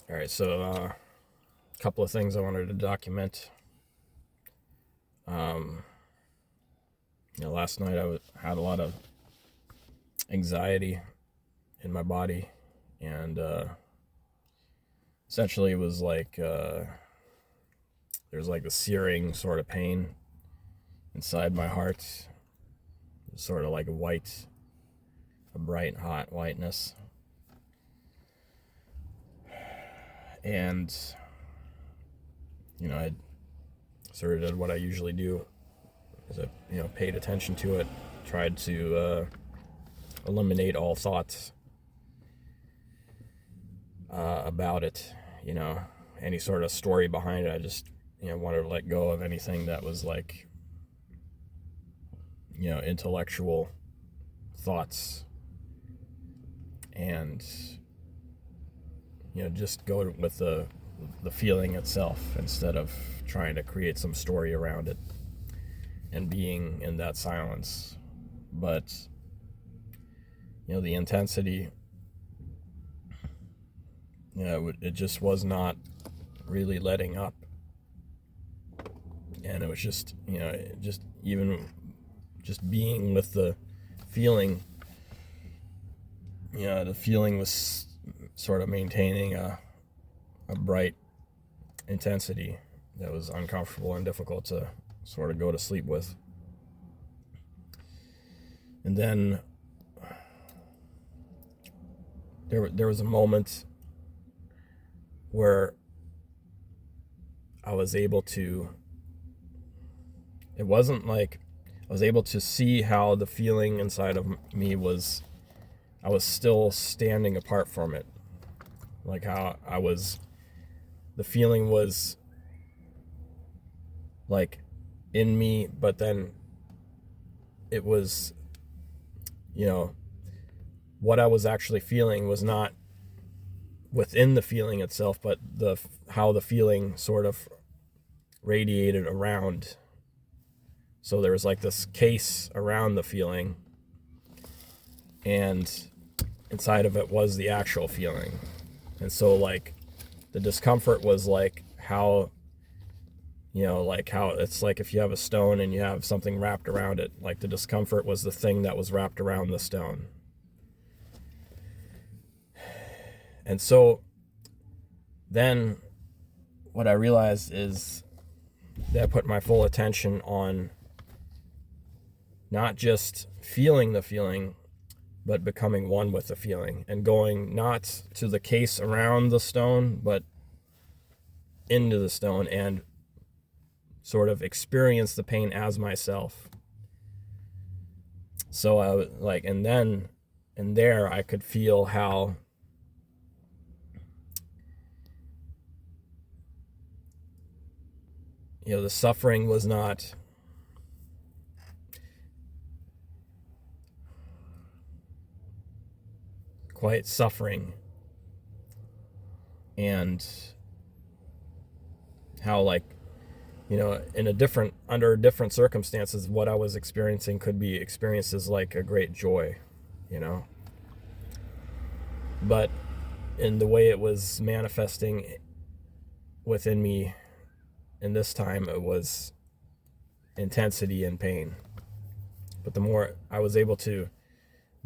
All right, so a couple of things I wanted to document. Um, Last night had a lot of anxiety in my body, and essentially it was like there's like a searing sort of pain inside my heart, sort of like a bright, hot whiteness, and I sort of did what I usually do, is I paid attention to it, tried to eliminate all thoughts about it, any sort of story behind it. I just wanted to let go of anything that was like intellectual thoughts, and just go with the feeling itself instead of trying to create some story around it and being in that silence. But the intensity, it just was not really letting up, and it was just just even just being with the feeling. The feeling was sort of maintaining a bright intensity that was uncomfortable and difficult to sort of go to sleep with. And then there was a moment where I was able to, it wasn't like I was able to see how the feeling inside of me was, I was still standing apart from it. Like how the feeling was like in me, but then it was, what I was actually feeling was not within the feeling itself, but how the feeling sort of radiated around. So there was like this case around the feeling, and inside of it was the actual feeling. And so like the discomfort was like how, like how it's like if you have a stone and you have something wrapped around it, like the discomfort was the thing that was wrapped around the stone. And so then what I realized is that I put my full attention on not just feeling the feeling, but becoming one with the feeling, and going not to the case around the stone, but into the stone, and sort of experience the pain as myself. So I was like, and then and there I could feel how the suffering was not quite suffering, and how like in a different under different circumstances, what I was experiencing could be experienced as like a great joy, but in the way it was manifesting within me in this time, it was intensity and pain. But the more I was able to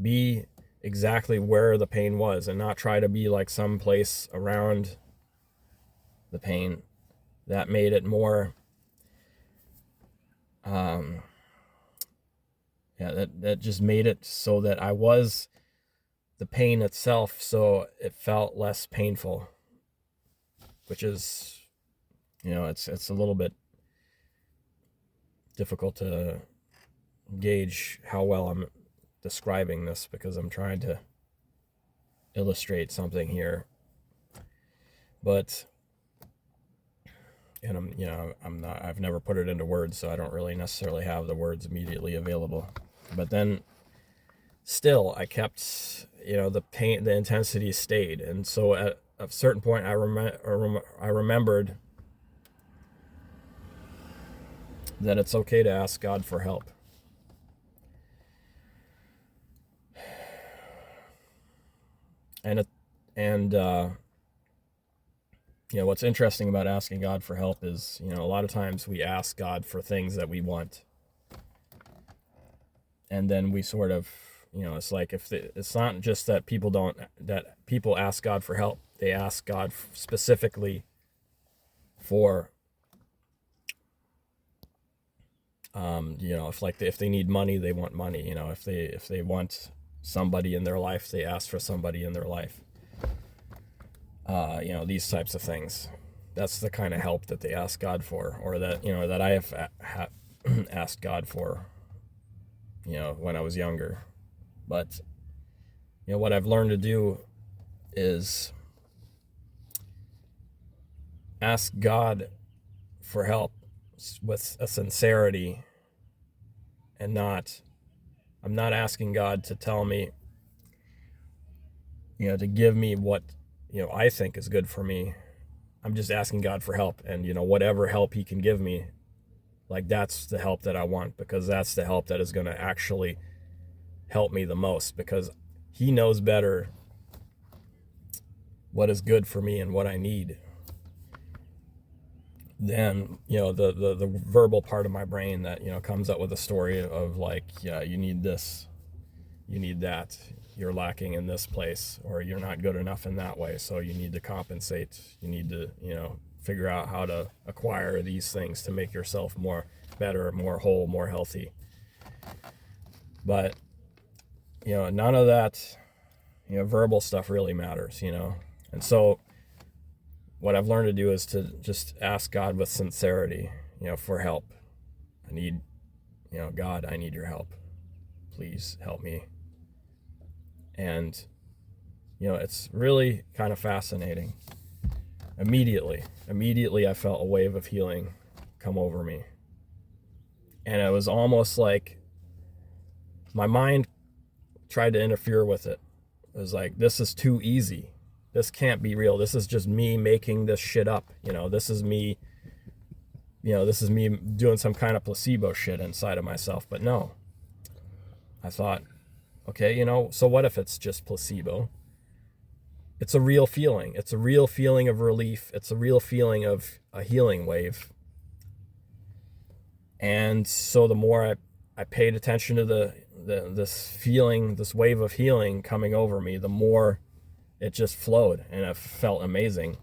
be exactly where the pain was and not try to be like some place around the pain, that made it more that just made it so that I was the pain itself, so it felt less painful, which is it's a little bit difficult to gauge how well I'm describing this, because I'm trying to illustrate something here, but and I've never put it into words, so I don't really necessarily have the words immediately available. But then still I kept, the pain, the intensity stayed. And so at a certain point I remembered that it's okay to ask God for help. And what's interesting about asking God for help is, a lot of times we ask God for things that we want. And then we sort of, it's like it's not just that people ask God for help. They ask God specifically for, if they need money, they want money. If they want somebody in their life, they ask for somebody in their life. These types of things. That's the kind of help that they ask God for, or that I have asked God for, when I was younger. But, what I've learned to do is ask God for help with a sincerity, and I'm not asking God to tell me, to give me what, I think is good for me. I'm just asking God for help, and, whatever help he can give me, like, that's the help that I want, because that's the help that is going to actually help me the most, because he knows better what is good for me and what I need than, the verbal part of my brain that, comes up with a story of like, yeah, you need this, you need that, you're lacking in this place, or you're not good enough in that way, so you need to compensate, you need to, figure out how to acquire these things to make yourself more better, more whole, more healthy. But, none of that, verbal stuff really matters, And so what I've learned to do is to just ask God with sincerity, for help. I need, God, I need your help. Please help me. And, it's really kind of fascinating. Immediately, I felt a wave of healing come over me. And it was almost like my mind tried to interfere with it. It was like, this is too easy. This can't be real. This is just me making this shit up. This is me doing some kind of placebo shit inside of myself. But no. I thought, okay, so what if it's just placebo? It's a real feeling. It's a real feeling of relief. It's a real feeling of a healing wave. And so the more I paid attention to this feeling, this wave of healing coming over me, the more it just flowed, and it felt amazing.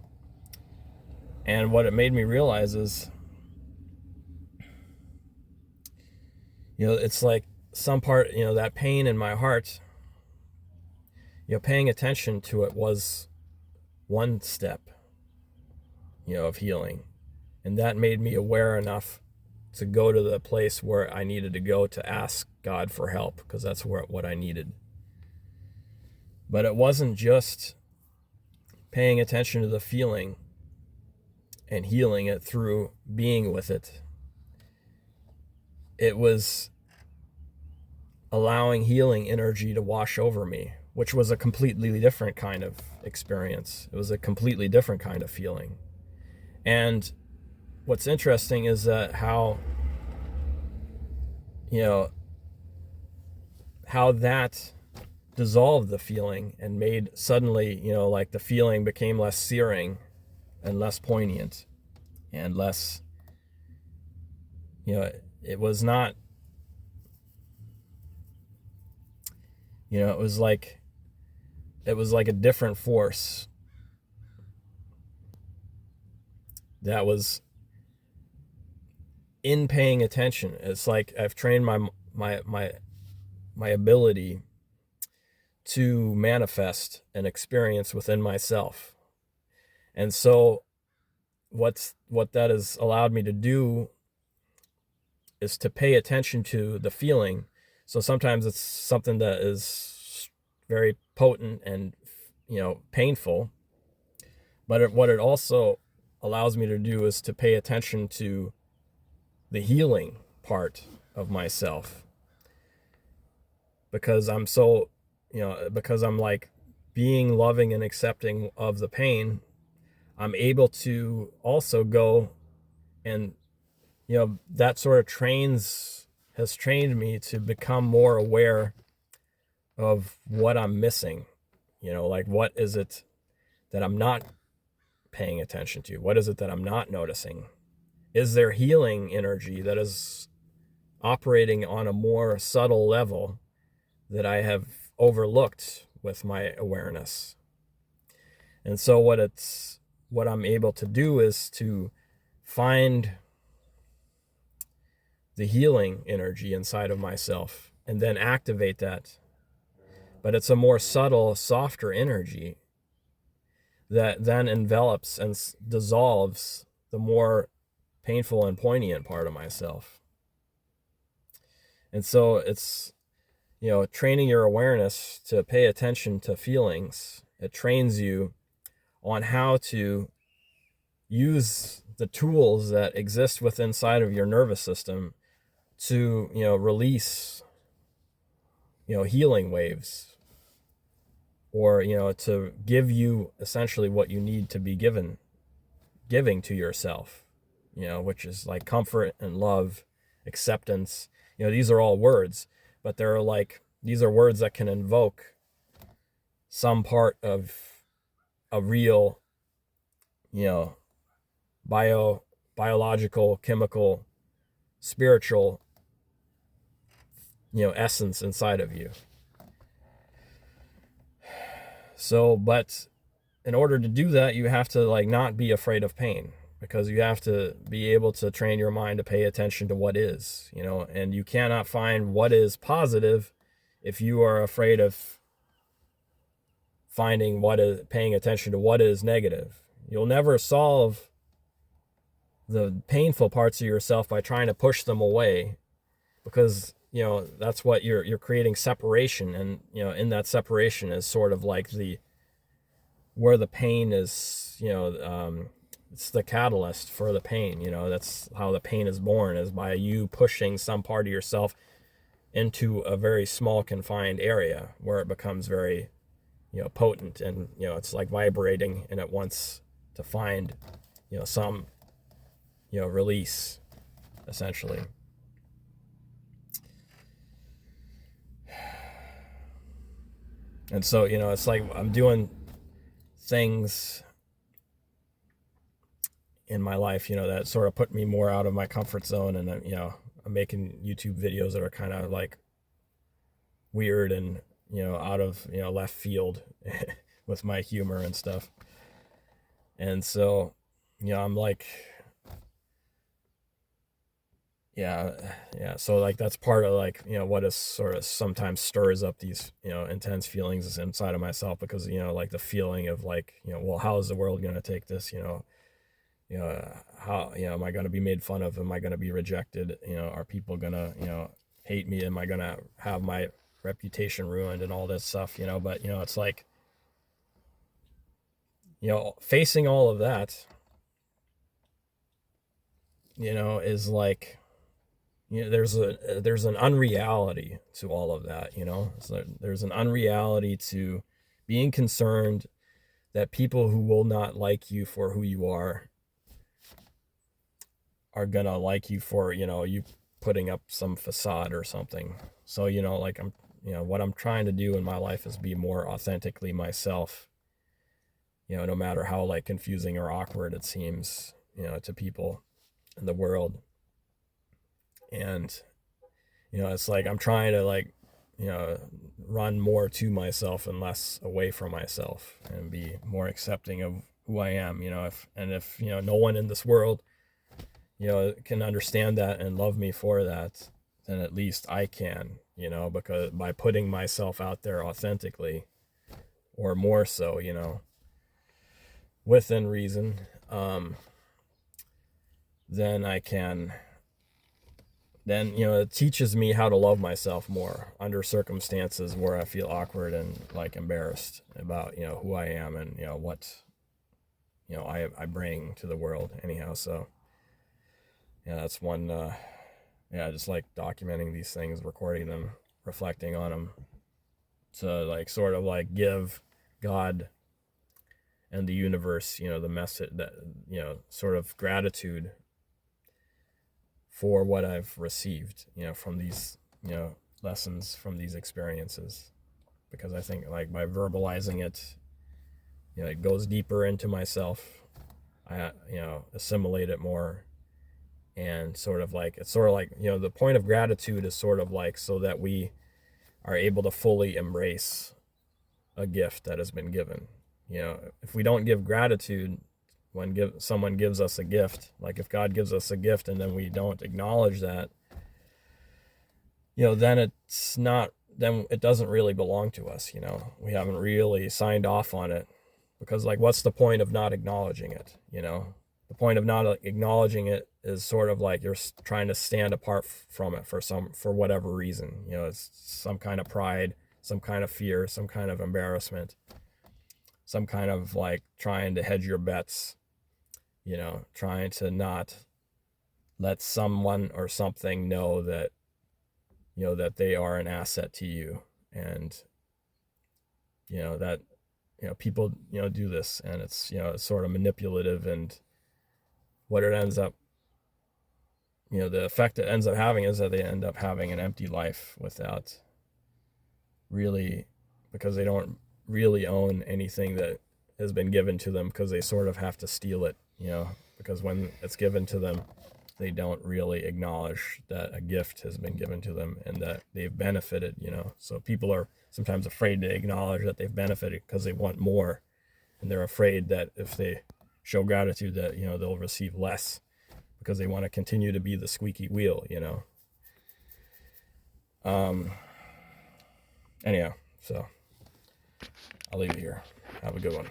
And what it made me realize is, it's like some part, that pain in my heart, paying attention to it was one step, of healing. And that made me aware enough to go to the place where I needed to go to ask God for help, because that's what I needed. But it wasn't just paying attention to the feeling and healing it through being with it. It was allowing healing energy to wash over me, which was a completely different kind of experience. It was a completely different kind of feeling. And what's interesting is that how that dissolved the feeling and made suddenly, like the feeling became less searing and less poignant and less, it was not, it was like a different force that was in paying attention. It's like I've trained my ability to manifest an experience within myself. And so what that has allowed me to do is to pay attention to the feeling. So sometimes it's something that is very potent and, painful. But what it also allows me to do is to pay attention to the healing part of myself. Because I'm so, because I'm like being loving and accepting of the pain, I'm able to also go and, that sort of has trained me to become more aware of what I'm missing. Like, what is it that I'm not paying attention to? What is it that I'm not noticing? Is there healing energy that is operating on a more subtle level that I have overlooked with my awareness? And so what I'm able to do is to find the healing energy inside of myself and then activate that. But it's a more subtle, softer energy that then envelops and dissolves the more painful and poignant part of myself. And so it's, training your awareness to pay attention to feelings. It trains you on how to use the tools that exist within inside of your nervous system to, release, healing waves, or, to give you essentially what you need to be giving to yourself, which is like comfort and love, acceptance. These are all words, but these are words that can invoke some part of a real, biological, chemical, spiritual, essence inside of you. So, but in order to do that, you have to not be afraid of pain, because you have to be able to train your mind to pay attention to what is, and you cannot find what is positive if you are afraid of paying attention to what is negative. You'll never solve the painful parts of yourself by trying to push them away, because that's what you're creating separation, and in that separation is sort of like where the pain is, it's the catalyst for the pain. That's how the pain is born, is by you pushing some part of yourself into a very small confined area where it becomes very potent, and it's like vibrating, and it wants to find some release, essentially. And so it's like I'm doing things in my life that sort of put me more out of my comfort zone, and I'm making YouTube videos that are kind of like weird and out of left field with my humor and stuff. And so I'm like, so that's part of what is sort of sometimes stirs up these intense feelings inside of myself, because the feeling of well, how is the world going to take this? How am I going to be made fun of? Am I going to be rejected? Are people going to hate me? Am I going to have my reputation ruined and all this stuff? But it's like facing all of that is like, there's an unreality to all of that. So there's an unreality to being concerned that people who will not like you for who you are gonna like you for you putting up some facade or something. So I'm what I'm trying to do in my life is be more authentically myself, no matter how confusing or awkward it seems to people in the world. And it's like I'm trying to run more to myself and less away from myself, and be more accepting of who I am. If no one in this world can understand that and love me for that, then at least I can, because by putting myself out there authentically, or more so, within reason, then I can, it teaches me how to love myself more under circumstances where I feel awkward and embarrassed about, who I am, and, what, I bring to the world anyhow. So that's one, just documenting these things, recording them, reflecting on them, to sort of give God and the universe, the message that, sort of gratitude for what I've received, from these, lessons, from these experiences. Because I think by verbalizing it, it goes deeper into myself, assimilate it more. And it's sort of like, the point of gratitude is sort of like so that we are able to fully embrace a gift that has been given. If we don't give gratitude when someone gives us a gift, like if God gives us a gift and then we don't acknowledge that, then then it doesn't really belong to us. We haven't really signed off on it, because like, what's the point of not acknowledging it? The point of not acknowledging it is sort of like you're trying to stand apart from it for whatever reason. It's some kind of pride, some kind of fear, some kind of embarrassment, some kind of like trying to hedge your bets, trying to not let someone or something know that, that they are an asset to you. And, that, people, do this, and it's, it's sort of manipulative. And what it ends up, the effect it ends up having is that they end up having an empty life without really, because they don't really own anything that has been given to them, because they sort of have to steal it, because when it's given to them, they don't really acknowledge that a gift has been given to them and that they've benefited. So people are sometimes afraid to acknowledge that they've benefited because they want more, and they're afraid that if they show gratitude that, they'll receive less, because they want to continue to be the squeaky wheel. Anyhow, so I'll leave it here. Have a good one.